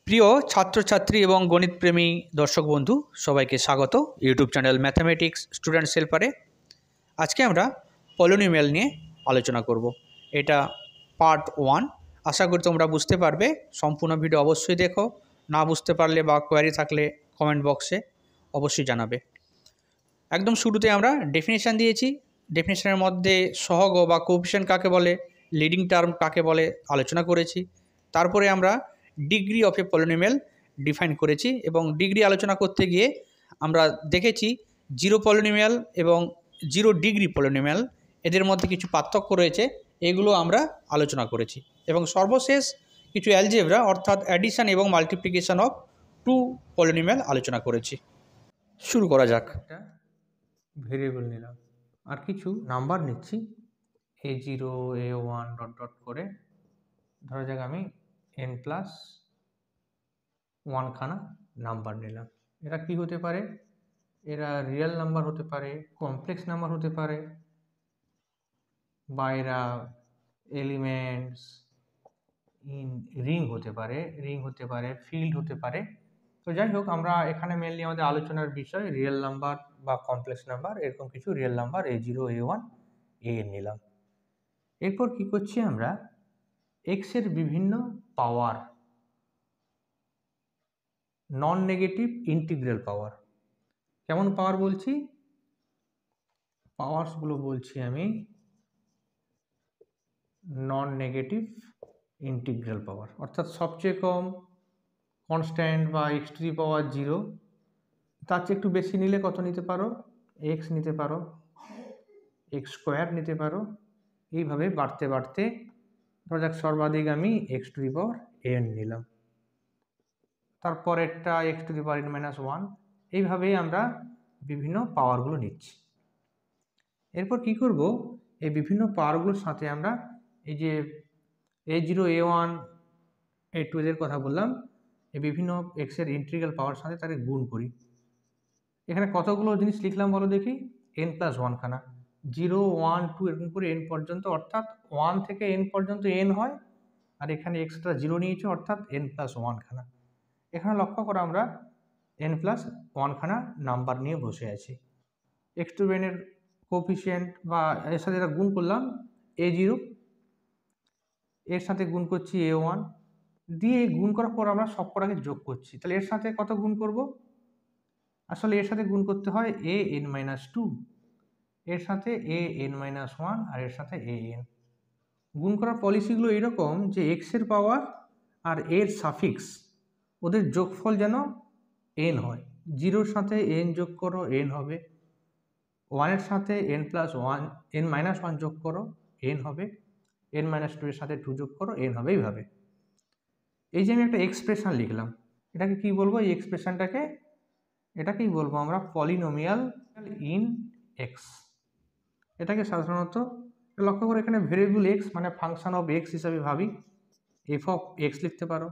প্রিয় ছাত্রছাত্রী এবং গণিতপ্রেমী দর্শক বন্ধু সবাইকে স্বাগত ইউটিউব চ্যানেল ম্যাথামেটিক্স স্টুডেন্টস হেল্পারে। আজকে আমরা পলিনোমিয়াল নিয়ে আলোচনা করব। এটা পার্ট 1। আশা করি তোমরা বুঝতে পারবে। সম্পূর্ণ ভিডিও অবশ্যই দেখো। না বুঝতে পারলে বা কোয়ারি থাকলে কমেন্ট বক্সে অবশ্যই জানাবে। একদম শুরুতে আমরা ডেফিনেশান দিয়েছি। ডেফিনেশনের মধ্যে সহগ বা কোএফিশিয়েন্ট কাকে বলে, লিডিং টার্ম কাকে বলে আলোচনা করেছি। তারপরে আমরা degree of A polynomial define করেছি এবং ডিগ্রি আলোচনা করতে গিয়ে আমরা দেখেছি জিরো পলিনোমিয়াল এবং জিরো ডিগ্রি পলিনোমিয়াল এদের মধ্যে কিছু পার্থক্য রয়েছে, এগুলো আমরা আলোচনা করেছি। এবং সর্বশেষ কিছু অ্যালজেব্রা অর্থাৎ অ্যাডিশন এবং মাল্টিপ্লিকেশন অফ টু পলিনোমিয়াল আলোচনা করেছি। শুরু করা যাক। একটা ভেরিয়েবল নিলাম আর কিছু নাম্বার নিচ্ছি a0 a1 ডট ডট করে। ধরা যাক আমি n+1 খানা নাম্বার নিলাম। এরা কি হতে পারে? এরা রিয়েল নাম্বার হতে পারে, কমপ্লেক্স নাম্বার হতে পারে, বা এরা এলিমেন্টস ইন রিং হতে পারে, ফিল্ড হতে পারে। তো যাই হোক, আমরা এখানে মেনলি আমাদের আলোচনার বিষয় রিয়েল নাম্বার বা কমপ্লেক্স নাম্বার, এরকম কিছু real number a0 a1 an নিলাম। এরপর কি করছি আমরা x এর বিভিন্ন পাওয়ার, নন নেগেটিভ ইন্টিগ্রাল পাওয়ার। কেমন পাওয়ার বলছি? পাওয়ারসগুলো বলছি আমি নন নেগেটিভ ইন্টিগ্রাল পাওয়ার, অর্থাৎ সবচেয়ে কম কনস্ট্যান্ট বা x টু দি পাওয়ার 0, তার চেয়ে একটু বেশি নিলে কত নিতে পারো? x নিতে পারো, x স্কোয়ার নিতে পারো। এইভাবে বাড়তে বাড়তে ধরা যাক সর্বাধিক আমি x to the power n নিলাম, তারপরেরটা x to the power n-1। এইভাবেই আমরা বিভিন্ন পাওয়ারগুলো নিচ্ছি। এরপর কি করব, এই বিভিন্ন পাওয়ারগুলোর সাথে আমরা এই যে a0 a1 a2 এর কথা বললাম, এই বিভিন্ন x এর ইন্টিগ্রাল পাওয়ার সাথে তাকে গুণ করি। এখানে কতগুলো জিনিস লিখলাম বলো দেখি? n+1 খানা, 0 1 2 এরকম করে n পর্যন্ত, অর্থাৎ 1 থেকে n পর্যন্ত n হয়, আর এখানে এক্সট্রা 0 নিয়েছে অর্থাৎ n+1 খানা। এখানে লক্ষ্য করো আমরা n+1 খানা নাম্বার নিয়ে বসে আছি। x টু n এর কোএফিশিয়েন্ট বা এর সাথে এটা গুণ করলাম a0, এর সাথে গুণ করছি a1 দিয়ে, গুণ করার পর আমরা সব কটাকে যোগ করছি। তাহলে এর সাথে কত গুণ করব? আসলে এর সাথে গুণ করতে হয় an-2, এর সাথে an-1 আর এর সাথে an। গুণ করার পলিসিগুলো এরকম যে x এর পাওয়ার আর এর সাফিক্স ওদের যোগফল যেন n হয়। 0-র সাথে n যোগ করো n হবে, 1-এর সাথে n+1 n-1 যোগ করো n হবে, n-2 এর সাথে 2 যোগ করো n হবে। এইভাবে এই যে আমি একটা এক্সপ্রেশন লিখলাম, এটাকে কি বলবো? এই এক্সপ্রেশনটাকে এটাকেই বলবো আমরা পলিনোমিয়াল ইন এক্স। এটাকে সাধারণত লক্ষ্য করে এখানে ভেরিয়েবল এক্স মানে ফাংশন অফ এক্স হিসাবে ভাবি। এফ অফ এক্স লিখতে পারো,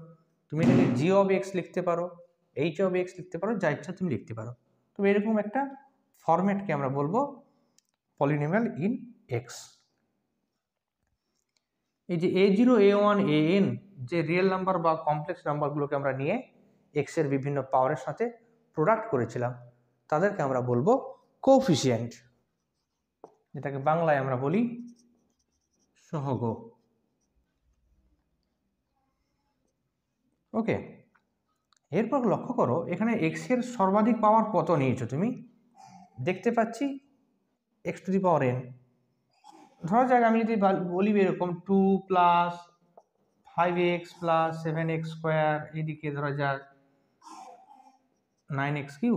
তুমি এটাকে জি অফ এক্স লিখতে পারো, এইচ অফ এক্স লিখতে পারো, যা ইচ্ছা তুমি লিখতে পারো। তবে এরকম একটা ফরম্যাটকে আমরা বলবো পলিনোমিয়াল ইন এক্স। এই যে a0 a1 an যে রিয়েল নাম্বার বা কমপ্লেক্স নাম্বারগুলোকে আমরা নিয়ে এক্স এর বিভিন্ন পাওয়ারের সাথে প্রোডাক্ট করেছিলাম, তাদেরকে আমরা বলবো কোএফিশিয়েন্ট, যেটাকে বাংলায় আমরা বলি সহগ। ওকে, এরপর লক্ষ্য করো এখানে এক্স এর সর্বাধিক পাওয়ার কত নিয়েছো তুমি? দেখতে পাচ্ছি x to the power n। ধরা যাক আমি যদি বলি এরকম 2 + 5x + 7x স্কোয়ার, এদিকে ধরা যাক 9x³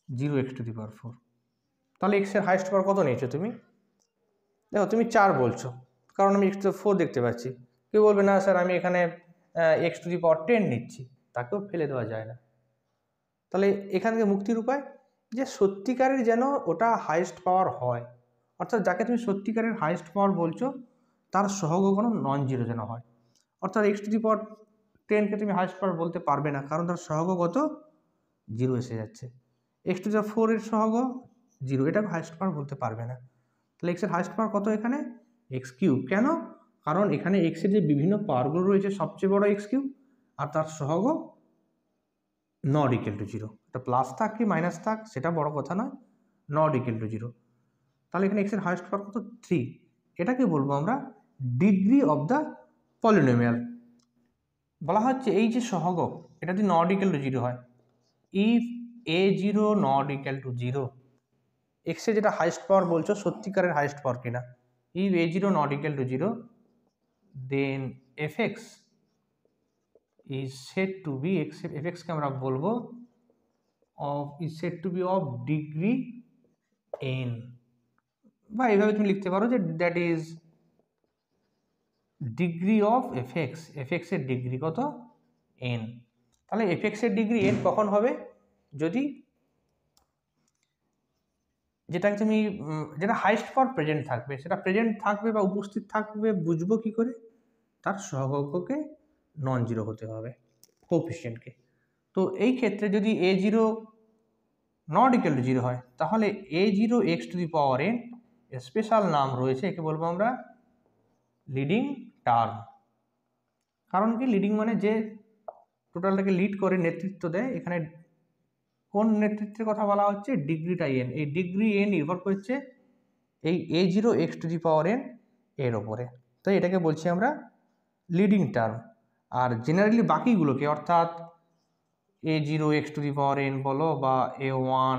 0x two the power 4। তাহলে x এর হাইয়েস্ট পাওয়ার কত নিয়েছো তুমি? দেখো তুমি 4 বলছো, কারণ আমি x টু দি 4 দেখতে পাচ্ছি। কেউ বলবে না স্যার আমি এখানে x টু দি পাওয়ার 10 নিচ্ছি, তাকেও ফেলে দেওয়া যায় না। তাহলে এখান থেকে মুক্তির উপায় যে সত্যিকারের যেন ওটা হাইয়েস্ট পাওয়ার হয়, অর্থাৎ যাকে তুমি সত্যিকারের হাইয়েস্ট পাওয়ার বলছো তার সহগ কোনো নন জিরো যেন হয়। অর্থাৎ x টু দি পাওয়ার 10কে তুমি হাইয়েস্ট পাওয়ার বলতে পারবে না, কারণ তার সহগ কত? 0 এসে যাচ্ছে। x টু দি পাওয়ার 4 এর সহগ 0, এটাকে হাইয়েস্ট পাওয়ার বলতে পারবে না। তাহলে x এর হাইয়েস্ট পাওয়ার কত এখানে? x cube. কেন? কারণ এখানে x এর যে বিভিন্ন পাওয়ারগুলো রয়েছে সবচেয়ে বড় x কিউব, আর তার সহগ নট ইকুয়াল টু জিরো। এটা প্লাস থাক কি মাইনাস থাক সেটা বড় কথা নয়, নট ইকুয়াল টু জিরো। তাহলে এখানে এক্সের হাইয়েস্ট পাওয়ার কত 3, এটাকে বলবো আমরা ডিগ্রি অফ দ্য পলিনোমিয়াল। বলা হচ্ছে এই যে সহগ এটা যদি নট ইকুয়াল টু জিরো হয়, if a0 not equal to zero, এক্সের যেটা হাইয়েস্ট পাওয়ার বলছো সত্যিকারের হাইয়েস্ট পাওয়ার কিনা, if a0 not equal to zero then fx is said to be fx কে আমরা বলবো is said to be of degree n, বা এইভাবে তুমি লিখতে পারো যে that is degree of fx এর ডিগ্রি কত n। তাহলে fx এর ডিগ্রি n কখন হবে, যদি যেটা হাইয়েস্ট পাওয়ার প্রেজেন্ট থাকবে, সেটা প্রেজেন্ট থাকবে বা উপস্থিত থাকবে বুঝবো কি করে, তার সহগকে নন জিরো হতে হবে, কোএফিসিয়েন্টকে। তো এই ক্ষেত্রে যদি a0 not equal to zero হয়, তাহলে a0 x to the power n special নাম রয়েছে, একে বলবো আমরা লিডিং টার্ম। কারণ কি, লিডিং মানে যে টোটালটাকে লিড করে, নেতৃত্ব দেয়। এখানে কোন নেতৃত্বের কথা বলা হচ্ছে, ডিগ্রিটা n। এই ডিগ্রি n নির্ভর করছে এই a0 x to the power n এর ওপরে, তাই এটাকে বলছি আমরা লিডিং টার্ম। আর জেনারেলি বাকিগুলোকে অর্থাৎ a0 x to the power n বলো বা a1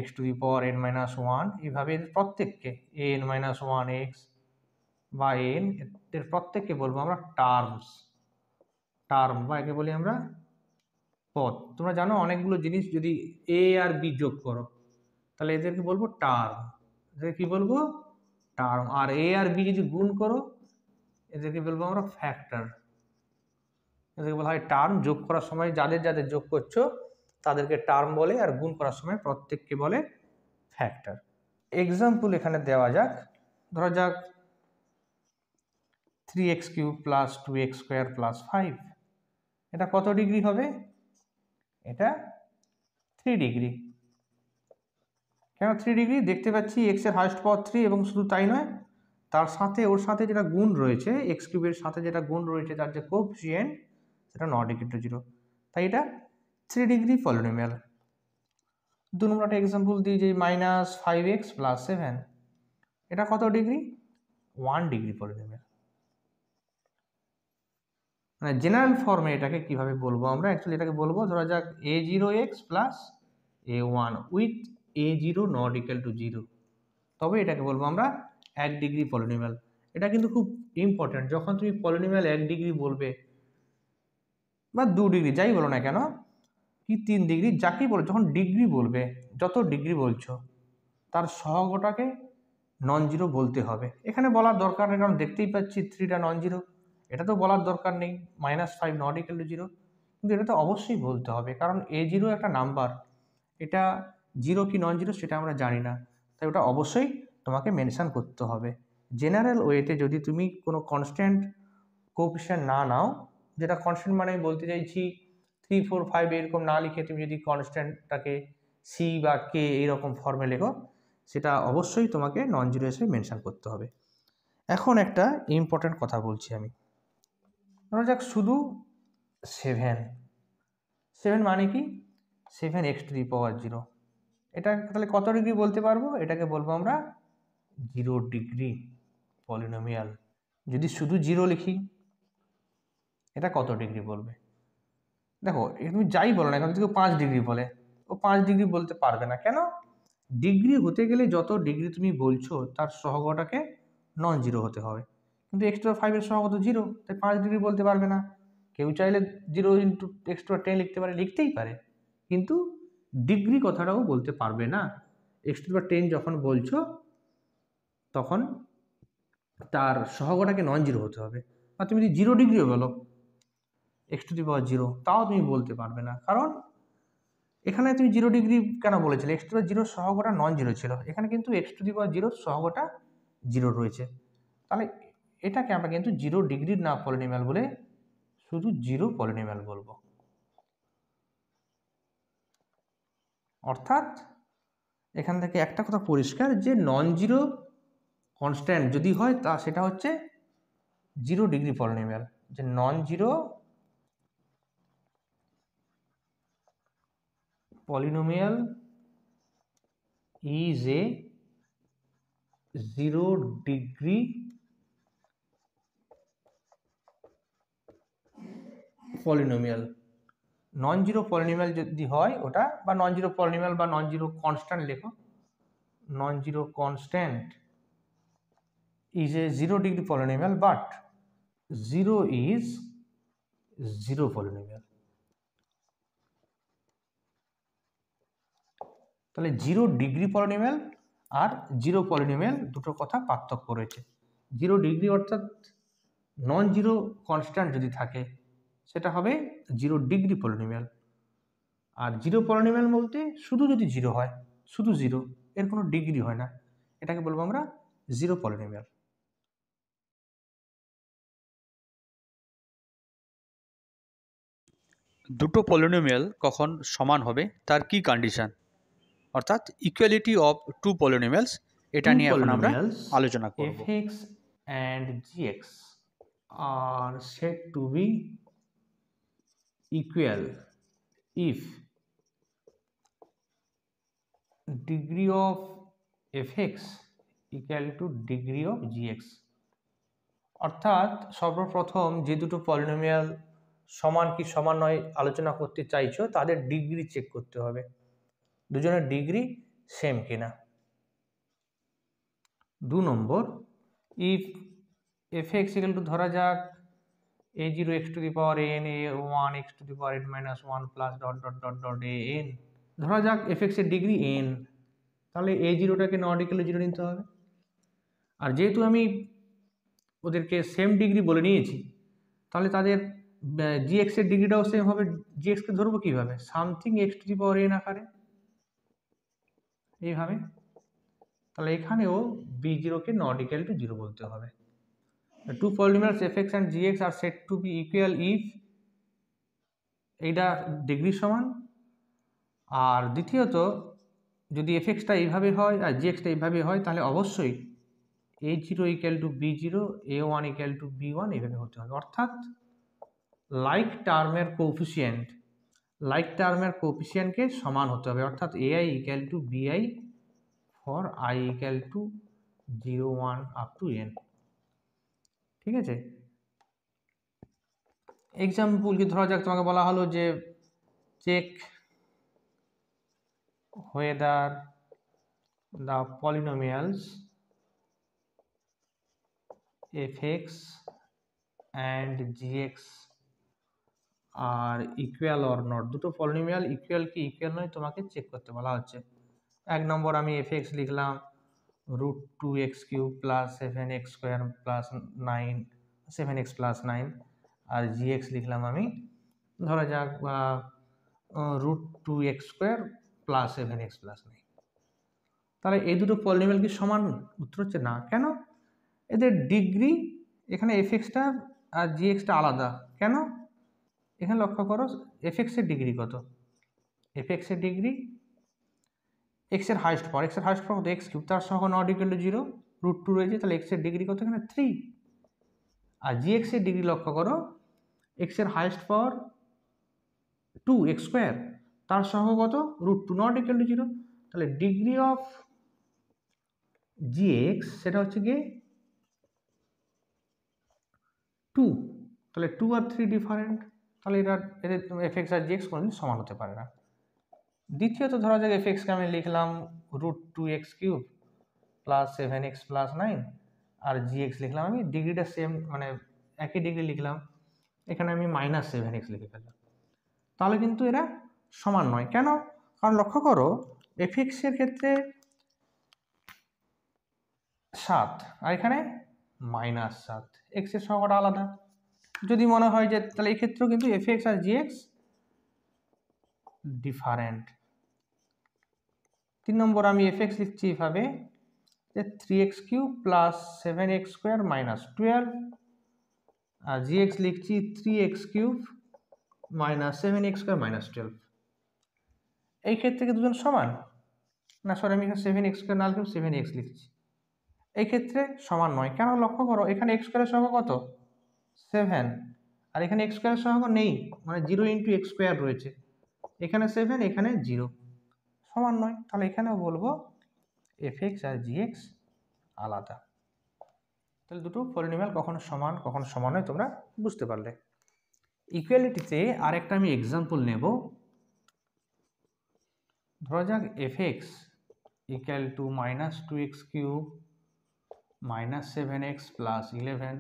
x to the power n minus 1, এইভাবে প্রত্যেককে an মাইনাস 1 x বা n এর প্রত্যেককে বলবো আমরা টার্ম বা একে বলি আমরা পদ। তোমরা জানো অনেকগুলো জিনিস যদি a আর b যোগ করো তাহলে এদেরকে বলবো টার্ম, এদেরকে কি বলবো টার্ম। আর a আর b যদি গুণ করো এদেরকে বলবো আমরা ফ্যাক্টর, এদেরকে বলা হয় টার্ম। যোগ করার সময় যাদের যাদের যোগ করছো তাদেরকে টার্ম বলে, আর গুণ করার সময় প্রত্যেককে বলে ফ্যাক্টর। এক্সাম্পল এখানে দেওয়া যাক, ধরা যাক 3x cube plus 2x square plus 5, এটা কত ডিগ্রি হবে, এটা 3 ডিগ্রি। কেন 3 ডিগ্রি, দেখতে পাচ্ছি x এর হাইয়েস্ট পাওয়ার 3, এবং শুধু তাই নয় তার সাথে ওর সাথে যেটা গুণ রয়েছে x কিউবের সাথে যেটা গুণ রয়েছে তার যে কোএফিসিয়েন্ট সেটা নট ইকুয়াল টু জিরো, তাই এটা 3 ডিগ্রি পলিনোমিয়াল। 2 নম্বর একটা এক্সাম্পল দিই যে মাইনাস 5x প্লাস 7, এটা কত ডিগ্রি, 1 ডিগ্রি পলিনোমিয়াল। মানে জেনারেল ফর্মে এটাকে কিভাবে বলবো আমরা, অ্যাকচুয়ালি এটাকে বলবো ধরা যাক a0x plus a1 with a0 not equal to zero, তবে এটাকে বলবো আমরা 1 ডিগ্রি পলিনোমিয়াল। এটা কিন্তু খুব ইম্পর্টেন্ট, যখন তুমি পলিনোমিয়াল 1 ডিগ্রি বলবে বা 2 ডিগ্রি যাই বলো না কেন, কি 3 ডিগ্রি যাকেই বলো, যখন ডিগ্রি বলবে, যত ডিগ্রি বলছো তার সহগটাকে নন জিরো বলতে হবে। এখানে বলার দরকার নেই, কারণ দেখতেই পাচ্ছি 3টা নন জিরো, এটা তো বলার দরকার নেই, -5 নট ইকুয়াল টু জিরো, কিন্তু এটা তো অবশ্যই বলতে হবে, কারণ a0 একটা নাম্বার, এটা জিরো কি নন জিরো সেটা আমরা জানি না, তাই ওটা অবশ্যই তোমাকে মেনশন করতে হবে। জেনারেল ওয়েতে যদি তুমি কোনো কনস্ট্যান্ট কোএফিসিয়েন্ট না নাও, যেটা কনস্ট্যান্ট মানে আমি বলতে চাইছি 3, 4, 5 এরকম না লিখে তুমি যদি কনস্ট্যান্টটাকে সি বা কে এইরকম ফর্মে লেখো, সেটা অবশ্যই তোমাকে নন জিরো হিসেবে মেনশন করতে হবে। এখন একটা ইম্পর্ট্যান্ট কথা বলছি আমি, ধরা যাক শুধু 7 মানে কি, 7x টু দি পাওয়ার 0, এটা তাহলে কত ডিগ্রি বলতে পারবো, এটাকে বলবো আমরা 0 ডিগ্রি পলিনোমিয়াল। যদি শুধু 0 লিখি এটা কত ডিগ্রি বলবে, দেখো তুমি যাই বলো না, এখন যদি 5 ডিগ্রি বলে ও 5 ডিগ্রি বলতে পারবে না। কেন, ডিগ্রি হতে গেলে যত ডিগ্রি তুমি বলছো তার সহগটাকে নন জিরো হতে হবে, কিন্তু এক্সট্রা 5 এর সহগ তো 0, তাই 5 ডিগ্রি বলতে পারবে না। কেউ চাইলে 0 ইন্টু এক্সট্রা 10 লিখতে পারে, লিখতেই পারে, কিন্তু ডিগ্রি কথাটাও বলতে পারবে না। এক্সট্রা 10 যখন বলছো তখন তার সহগটাকে নন জিরো হতে হবে। আর তুমি যদি 0 ডিগ্রিও বলো x টু দি পাওয়ার 0, তাও তুমি বলতে পারবে না, কারণ এখানে তুমি 0 ডিগ্রি কেন বলেছিলে, x টু দি পাওয়ার 0 সহগটা নন জিরো ছিল, এখানে কিন্তু x টু দি পাওয়ার 0 সহগটা 0 রয়েছে। তাহলে এটাকে আমরা কিন্তু 0 ডিগ্রির না পলিনোমিয়াল বলে শুধু 0 পলিনোমিয়াল বলবো। অর্থাৎ এখান থেকে একটা কথা পরিষ্কার যে নন জিরো কনস্ট্যান্ট যদি হয় তা সেটা হচ্ছে 0 ডিগ্রি পলিনোমিয়াল, যে non zero polynomial is a 0 degree polynomial. Non zero polynomial যদি হয় ওটা, বা নন জিরো পলিনোমিয়াল বা নন জিরো কনস্ট্যান্ট লেখো, non zero constant is a 0 degree polynomial but 0 is 0 polynomial. তাহলে 0 ডিগ্রি পলিনোমিয়াল আর 0 পলিনোমিয়াল দুটো কথা পার্থক্য রয়েছে। 0 ডিগ্রি অর্থাৎ নন জিরো কনস্ট্যান্ট যদি থাকে সেটা হবে 0 ডিগ্রি পলিনোমিয়াল, আর 0 পলিনোমিয়াল বলতে শুধু যদি 0 হয়, শুধু 0, এর কোনো ডিগ্রি হয় না, এটাকে বলবো আমরা 0 পলিনোমিয়াল। দুটো পলিনোমিয়াল কখন সমান হবে তার কি কন্ডিশন, অর্থাৎ ইকুয়ালিটি অফ টু পলিনোমিয়ালস, এটা নিয়ে এখন আমরা আলোচনা করব। fx and gx are said to be equal if degree of fx equal to degree of gx। অর্থাৎ সর্বপ্রথম যে দুটো পলিনোমিয়াল সমান কি সমান নয় আলোচনা করতে চাইছো তাদের ডিগ্রি চেক করতে হবে, দুজনের ডিগ্রি সেম কিনা। 2 নম্বর, ইফ fx equal to ধরা যাক a0 x to the power n a1 x to the power n minus 1 plus dot dot dot dot an, ধরা যাক fx এর ডিগ্রি n, তাহলে a0টাকে নট ইকুয়াল টু 0 নিতে হবে। আর যেহেতু আমি ওদেরকে সেম ডিগ্রি বলে নিয়েছি তাহলে তাদের gx এর ডিগ্রিটাও সেম হবে। gx কে ধরবো কিভাবে, something x to the power n আকারে, এইভাবে। তাহলে এখানেও b0 K not equal to 0 বলতে হবে। Two polynomials fx and gx are said to be equal if এইটা ডিগ্রি সমান, আর দ্বিতীয়ত যদি fxটা এইভাবে হয় আর gxটা এইভাবে হয় তাহলে অবশ্যই a0 equal to b0 a1 equal to b1 এইভাবে হতে হবে। অর্থাৎ লাইক টার্মের কোএফিসিয়েন্টকে সমান হতে হবে, অর্থাৎ ai equal to bi for i equal to 0 1 up to n। ঠিক আছে, এক্সাম্পল কি ধরা যাক তোমাকে বলা হলো যে check whether the polynomials fx and gx are equal or not, দুটো পলিনোমিয়াল ইকুয়াল কি ইকুয়াল নয় তোমাকে চেক করতে বলা হচ্ছে। 1 নম্বর আমি fx লিখলাম √2x³ plus 7x square plus 9 7x plus 9, আর gx লিখলাম আমি ধরা যাক √2x² প্লাস 7x প্লাস 9। তাহলে এই দুটো পলিনোমিয়াল কি সমান? উত্তর হচ্ছে না। কেন? এদের ডিগ্রি এখানে fxটা আর gxটা আলাদা। কেন? এখানে লক্ষ্য করো fx এর ডিগ্রি কত, fx এর ডিগ্রি x এর হাইস্ট পাওয়ার কত x কিউব, তার সহ নট ইকুয়াল টু 0, √2 রয়েছে, তাহলে x এর ডিগ্রি কত এখানে 3। আর gx এর ডিগ্রি লক্ষ্য করো x এর হাইস্ট পাওয়ার 2x², তার সহ কত √2 নট ইকুয়াল টু 0, তাহলে ডিগ্রি অফ gx সেটা হচ্ছে গিয়ে 2, তাহলে 2 আর 3 ডিফারেন্ট, তাহলে এদের fx আর gx কোনোদিন সমান হতে পারে না। দ্বিতীয়ত ধরা যাক fx কে আমি লিখলাম √2x³ প্লাস 7x প্লাস 9, আর gx লিখলাম আমি ডিগ্রিটা সেম মানে একই ডিগ্রি লিখলাম, এখানে আমি -7x লিখে ফেললাম, তাহলে কিন্তু এরা সমান নয়। কেন? কারণ লক্ষ্য করো fx এর ক্ষেত্রে 7 আর এখানে -7, x এর সহগটা আলাদা। যদি মনে হয় যে তাহলে এই ক্ষেত্রেও কিন্তু fx আর gx ডিফারেন্ট। 3 নম্বর আমি fx লিখছি এভাবে যে 3x³ প্লাস 7x² মাইনাস 12, আর gx লিখছি 3x³ মাইনাস 7x² মাইনাস 12। এই ক্ষেত্রে কি দুজন সমান? না সরি, আমি এখানে 7x² না লিখে 7x লিখছি। এই ক্ষেত্রে সমান নয়। কেন? লক্ষ্য করো এখানে x² এর সহগ কত 7, আর এখানে x² এর সহগ নেই, মানে 0 × x² রয়েছে, এখানে 7, এখানে 0 সমান নয়, তাহলে এখানেও বলবো fx আর gx আলাদা। তাহলে দুটো পলিনোমিয়াল কখনো সমান হয় তোমরা বুঝতে পারলে। ইকুয়ালিটিতে আরেকটা আমি এক্সাম্পল নেব। ধরা যাক fx equal two -2x cube -7x plus 11,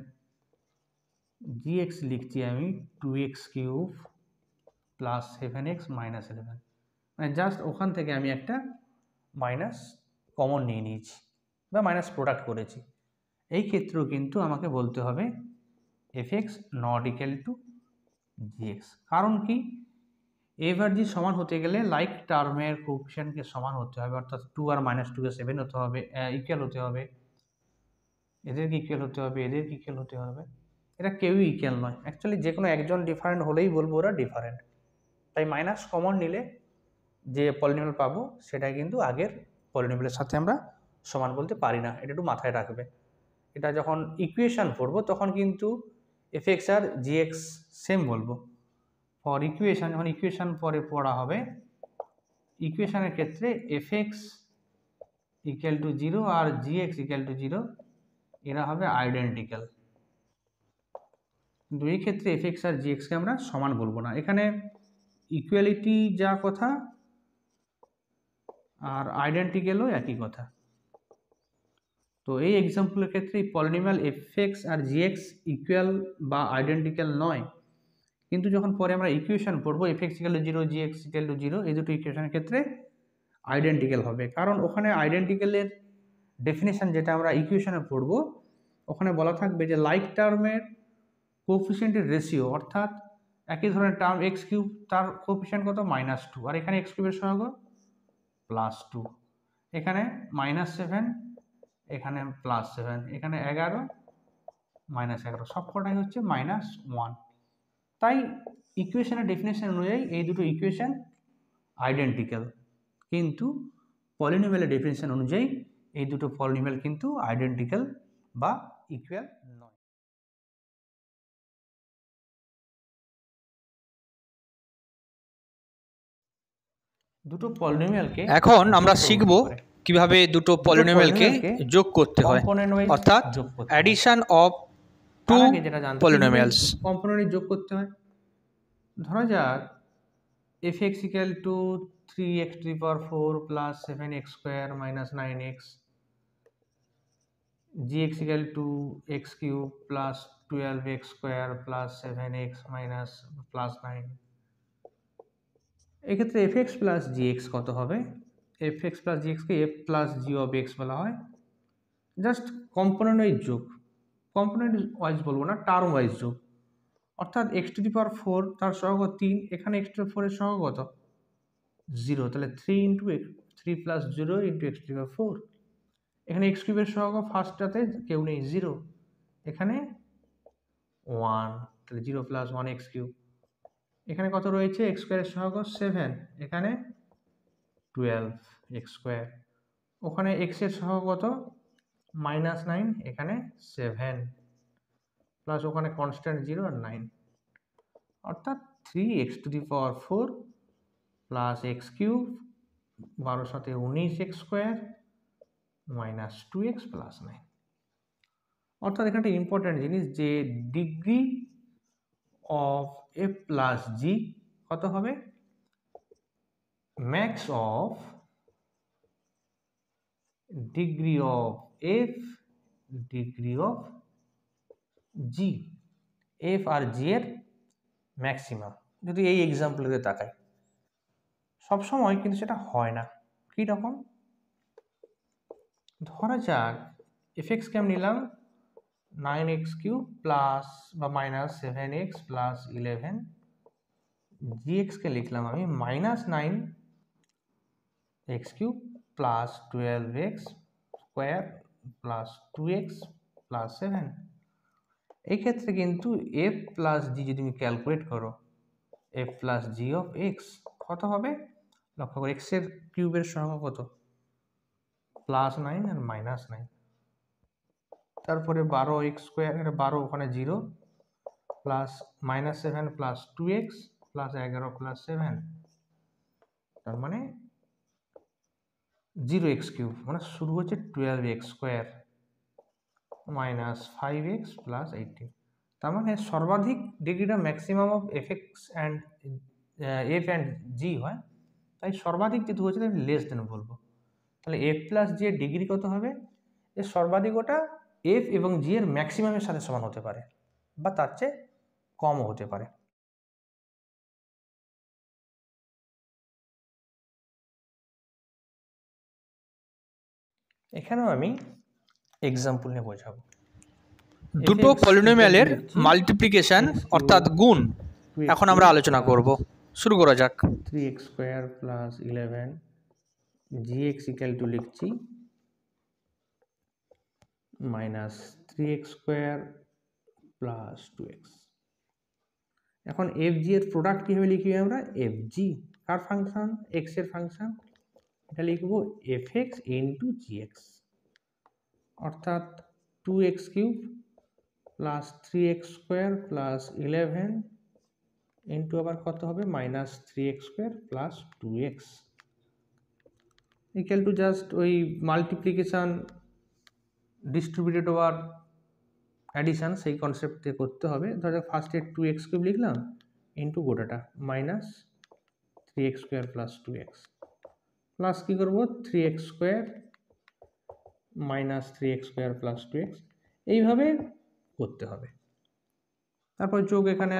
gx লিখছি আমি 2x cube plus 7x minus 11, মানে জাস্ট ওখান থেকে আমি একটা মাইনাস কমন নিয়ে নিয়েছি বা মাইনাস প্রোডাক্ট করেছি। এই ক্ষেত্রেও কিন্তু আমাকে বলতে হবে fx not equal two gx। কারণ কি, এবার জি সমান হতে গেলে লাইক টার্মের কোএফিসিয়েন্টকে সমান হতে হবে, অর্থাৎ 2 আর -2 কে 7 হতে হবে, ইকুয়াল হতে হবে, এদেরকে ইকুয়াল হতে হবে, এদেরকে ইকুয়াল হতে হবে। এটা কেউই ইকুয়াল নয়, অ্যাকচুয়ালি যে কোনো একজন ডিফারেন্ট হলেই বলবো ওরা ডিফারেন্ট। তাই মাইনাস কমন নিলে যে পলিনোমিয়াল পাবো সেটা কিন্তু আগের পলিনোমিয়ালের সাথে আমরা সমান বলতে পারি না, এটা একটু মাথায় রাখবে। এটা যখন ইকুয়েশন পড়বো তখন কিন্তু fx আর gx সেম বলবো। ফর ইকুয়েশন, যখন ইকুয়েশন পরে পড়া হবে, ইকুয়েশনের ক্ষেত্রে fx ইকুয়াল টু 0 আর gx ইকুয়াল টু 0 এরা হবে আইডেন্টিক্যাল, কিন্তু এই ক্ষেত্রে fx আর gx কে আমরা সমান বলবো না। এখানে ইকুয়ালিটি যা কথা আর আইডেন্টিক্যালও একই কথা। তো এই এক্সাম্পলের ক্ষেত্রে পলিনোমিয়াল fx আর gx ইকুয়াল বা আইডেন্টিক্যাল নয়, কিন্তু যখন পরে আমরা ইকুয়েশন পড়বো fx equal to 0 gx equal to 0, এই দুটো ইকুয়েশনের ক্ষেত্রে আইডেন্টিক্যাল হবে। কারণ ওখানে আইডেন্টিক্যালের ডেফিনেশন যেটা আমরা ইকুয়েশনে পড়বো, ওখানে বলা থাকবে যে লাইক টার্মের কোএফিসিয়েন্টের রেশিও, অর্থাৎ একই ধরনের টার্ম এক্স কিউব তার কোএফিসিয়েন্ট কত -2, আর এখানে এক্স কিউবের সহগ +2, এখানে -7, এখানে +7, এখানে 11 -11, সবকটাই হচ্ছে -1। তাই ইকুয়েশনের ডেফিনেশন অনুযায়ী এই দুটো ইকুয়েশন আইডেন্টিক্যাল, কিন্তু পলিনোমিয়ালের ডেফিনেশন অনুযায়ী এই দুটো পলিনোমিয়াল কিন্তু আইডেন্টিক্যাল বা ইকুয়াল নয়। দুটো পলিনোমিয়ালকে এখন আমরা শিখব কিভাবে দুটো পলিনোমিয়ালকে যোগ করতে হয়, অর্থাৎ addition of two polynomials. Component যোগ করতে হয়। ধরা যাক fx equal to 3x to the power 4 plus 7x square minus 9x, gx equal to x cube plus 12x square plus 7x minus plus 9। এক্ষেত্রে fx প্লাস gx কত হবে? fx plus gx কে f plus g of x বলা হয়। Just component wise যোগ, component wise বলবো না, term wise যোগ। অর্থাৎ x টু দি পাওয়ার 4 তার সহগ 3, এখানে x টু দি পাওয়ার 4 এর সহগ কত? 0, তাহলে 3 into 3 plus 0 into x to the power 4। এখানে x কিউবের সহগ ফার্স্টটাতে কেউ নেই 0, এখানে 1, তাহলে 0 প্লাস 1 x কিউব। এখানে কত রয়েছে? x স্কয়ারের সহগ 7, এখানে 12 x স্কয়ার। ওখানে x এর সহগ কত? -9, এখানে 7 প্লাস ওখানে কনস্ট্যান্ট 0 আর 9, অর্থাৎ 3x to the power 4 plus x cube 12 সাথে 19x square minus 2x plus 9। অর্থাৎ এখানে ইম্পর্টেন্ট জিনিস যে degree of f plus g কত হবে? Max of degree of f degree of g, f আর g এর ম্যাক্সিমাম। যদি এই এক্সাম্পলকে তাকাই, সবসময় কিন্তু সেটা হয় না। কি রকম? ধরা যাক fx কে আমি নিলাম 9x কিউব প্লাস বা মাইনাস 7x প্লাস 11, gx কে লিখলাম আমি -9x cube plus 12x square plus 2x plus 7। এই ক্ষেত্রে কিন্তু f প্লাস g যদি তুমি ক্যালকুলেট করো, f plus g of x কত হবে? লক্ষ্য করো x এর কিউবের সহগ কত? +9 আর -9, তারপরে 12x স্কোয়ার, এটা 12 ওখানে 0 plus -7 plus 2x plus 11 plus 7, তার মানে 0x³ মানে শুরু হচ্ছে 12x² মাইনাস 5x প্লাস 18। তার মানে সর্বাধিক ডিগ্রিটা maximum of f(x) and f and g হয়, তাই সর্বাধিক যেহেতু হচ্ছে তাই লেস দেন বলবো। তাহলে f প্লাস g এর ডিগ্রি কত হবে? এর সর্বাধিক ওটা f এবং g এর ম্যাক্সিমামের সাথে সমান হতে পারে বা তার চেয়ে কমও হতে পারে। এখানেও আমি এক্সাম্পল নিয়ে বোঝাবো। দুটো পলিনোমিয়ালের মাল্টিপ্লিকেশন অর্থাৎ গুণ এখন আমরা আলোচনা করব। শুরু করা যাক। 3x² plus 11 gx equal two লিখছি মাইনাস 3x² প্লাস 2x। এখন fg এর প্রোডাক্ট কীভাবে লিখি আমরা? fg কার ফাংশন? x এর ফাংশন, এটা লিখব fx ইন্টু gx, অর্থাৎ 2x³ plus 3x² plus 11 into আবার কত হবে? Minus 3x² plus 2x equal to just ওই মাল্টিপ্লিকেশান ডিস্ট্রিবিউটেড ওভার অ্যাডিশান সেই কনসেপ্ট দিয়ে করতে হবে। ধরো ফার্স্টে 2x³ লিখলাম ইন্টু গোটাটা minus 3x² plus 2x plus কী করবো? 3x² minus 3x² plus 2x এইভাবে করতে হবে। তারপর যোগ এখানে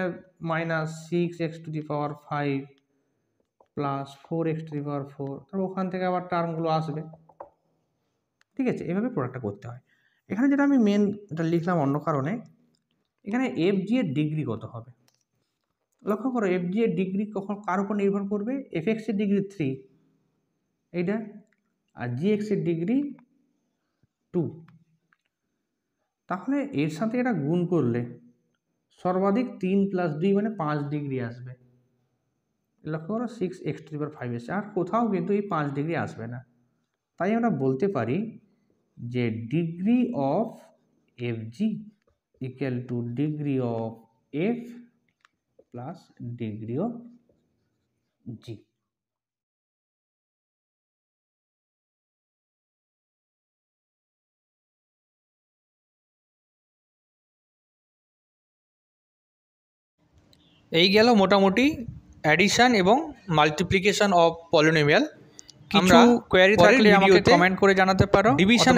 মাইনাস 6x⁵ প্লাস 4x⁴, তারপর ওখান থেকে আবার টার্মগুলো আসবে। ঠিক আছে, এভাবে প্রোডাক্টটা করতে হয়। এখানে যেটা আমি মেন এটা লিখলাম অন্য কারণে, এখানে fg এর ডিগ্রি কত হবে লক্ষ্য করো। fg এর ডিগ্রি কখন কার উপর নির্ভর করবে? fx এর ডিগ্রি 3 এইটা, আর gx এর ডিগ্রি 2। তাহলে এর সাথে এটা গুণ করলে সর্বাধিক 3 প্লাস 2 মানে 5 ডিগ্রি আসবে। লক্ষ্য করো 6x⁵ এসে, আর কোথাও কিন্তু এই 5 ডিগ্রি আসবে না। তাই আমরা বলতে পারি যে degree of fg equal to degree of f plus degree of g। এই গেল মোটামুটি অ্যাডিশন এবং মাল্টিপ্লিকেশন অফ পলিনোমিয়াল। কিছু কোয়েরি থাকলে আমাকে কমেন্ট করে জানাতে পারো। ডিভিশন